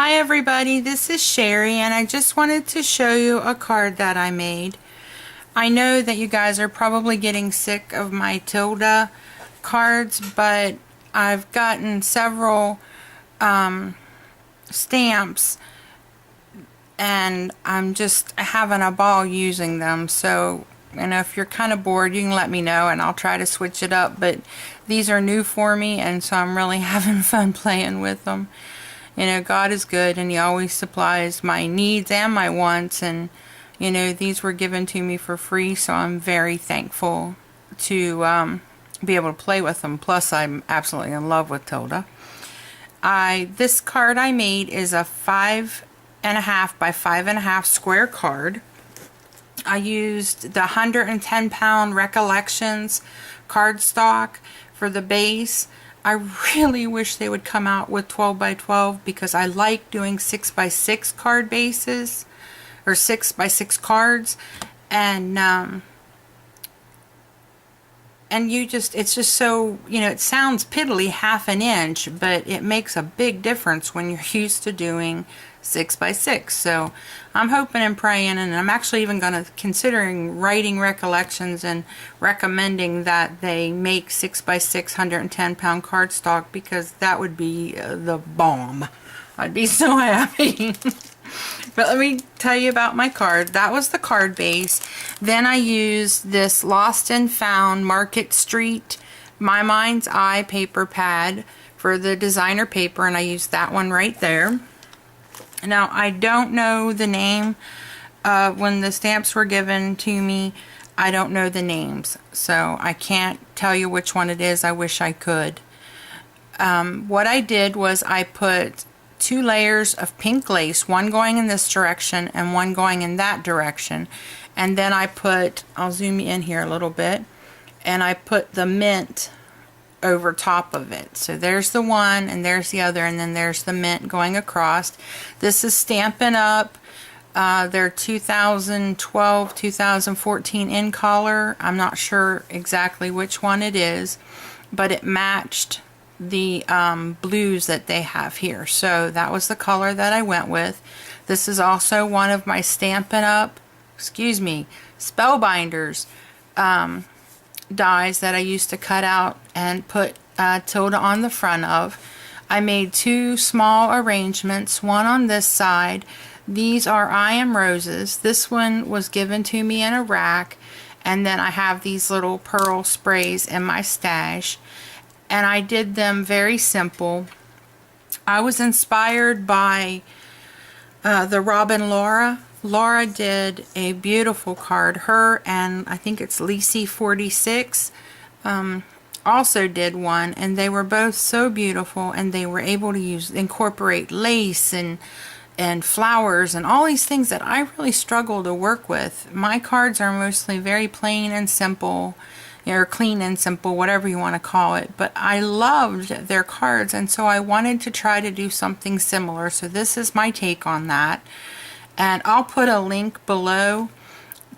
Hi everybody, this is Sherry and I just wanted to show you a card that I made. I know that you guys are probably getting sick of my Tilda cards, but I've gotten several stamps and I'm just having a ball using them. So, if you're kind of bored, you can let me know and I'll try to switch it up, but these are new for me and so I'm really having fun playing with them. God is good and He always supplies my needs and my wants, and these were given to me for free, so I'm very thankful to be able to play with them. Plus, I'm absolutely in love with Tilda. This card I made is a 5.5 by 5.5 square card. I used the 110-pound Recollections cardstock for the base. I really wish they would come out with 12 by 12 because I like doing 6 by 6 card bases or 6 by 6 cards, and it's just so, it sounds piddly, half an inch, but it makes a big difference when you're used to doing 6 by 6. So I'm hoping and praying, and I'm actually even considering writing Recollections and recommending that they make 6 by 6 110-pound cardstock, because that would be the bomb. I'd be so happy. But let me tell you about my card. That was the card base. Then I used this Lost and Found Market Street My Mind's Eye paper pad for the designer paper, and I used that one right there. Now, I don't know the name. When the stamps were given to me, I don't know the names, so I can't tell you which one it is. I wish I could. What I did was I put 2 layers of pink lace, one going in this direction and one going in that direction, and then I'll zoom you in here a little bit, and I put the mint over top of it. So there's the one and there's the other, and then there's the mint going across. This is Stampin' Up! Their 2012 2014 in color. I'm not sure exactly which one it is, but it matched the blues that they have here, so that was the color that I went with. This is also one of my Stampin' Up! Spellbinders dies that I used to cut out and put Tilda on the front of. I made 2 small arrangements, one on this side. These are I Am Roses. This one was given to me in a rack, and then I have these little pearl sprays in my stash, and I did them very simple. I was inspired by theRobandLaura. Laura did a beautiful card. Her and I think it's Lisi46 also did one, and they were both so beautiful, and they were able to incorporate lace and flowers and all these things that I really struggle to work with. My cards are mostly very plain and simple, or clean and simple, whatever you want to call it, but I loved their cards, and so I wanted to try to do something similar. So this is my take on that, and I'll put a link below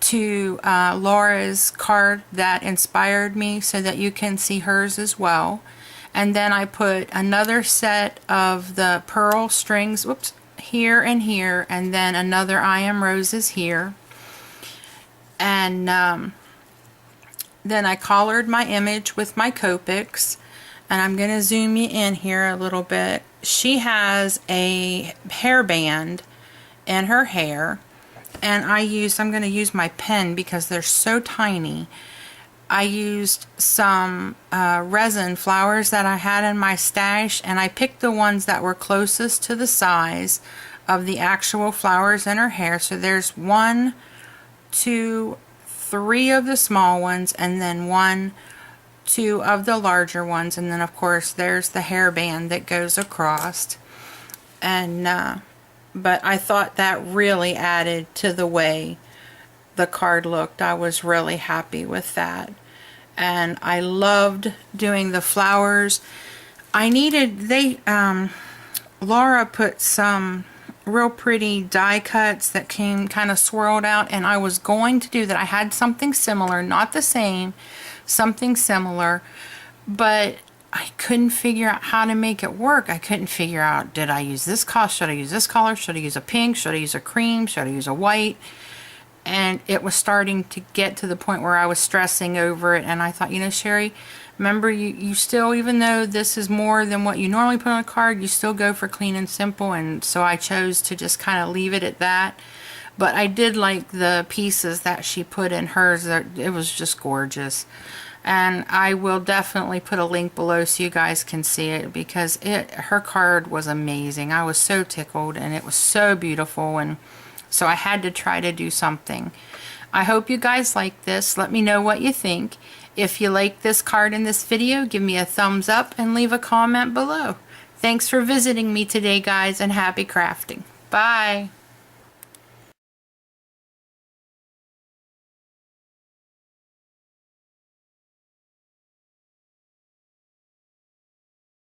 to Laura's card that inspired me so that you can see hers as well. And then I put another set of the pearl strings, here and here, and then another I Am Roses here, and then I collared my image with my Copics, and I'm going to zoom you in here a little bit. She has a hairband in her hair, and I'm going to use my pen because they're so tiny. I used some resin flowers that I had in my stash, and I picked the ones that were closest to the size of the actual flowers in her hair. So there's 1, 2, 3 of the small ones, and then 1, 2 of the larger ones, and then of course there's the hairband that goes across. And but I thought that really added to the way the card looked. I was really happy with that, and I loved doing the flowers. Laura put some real pretty die cuts that came kind of swirled out, and I was going to do that. I had something similar, not the same, something similar, but I couldn't figure out how to make it work. I couldn't figure out, did I use this color? Should I use this color? Should I use a pink? Should I use a cream? Should I use a white? And it was starting to get to the point where I was stressing over it, and I thought, you know, Sherry, remember, you still, even though this is more than what you normally put on a card, you still go for clean and simple. And so I chose to just kind of leave it at that. But I did like the pieces that she put in hers. It was just gorgeous. And I will definitely put a link below so you guys can see it, because her card was amazing. I was so tickled, and it was so beautiful, and so I had to try to do something. I hope you guys like this. Let me know what you think. If you like this card in this video, give me a thumbs up and leave a comment below. Thanks for visiting me today, guys, and happy crafting. Bye.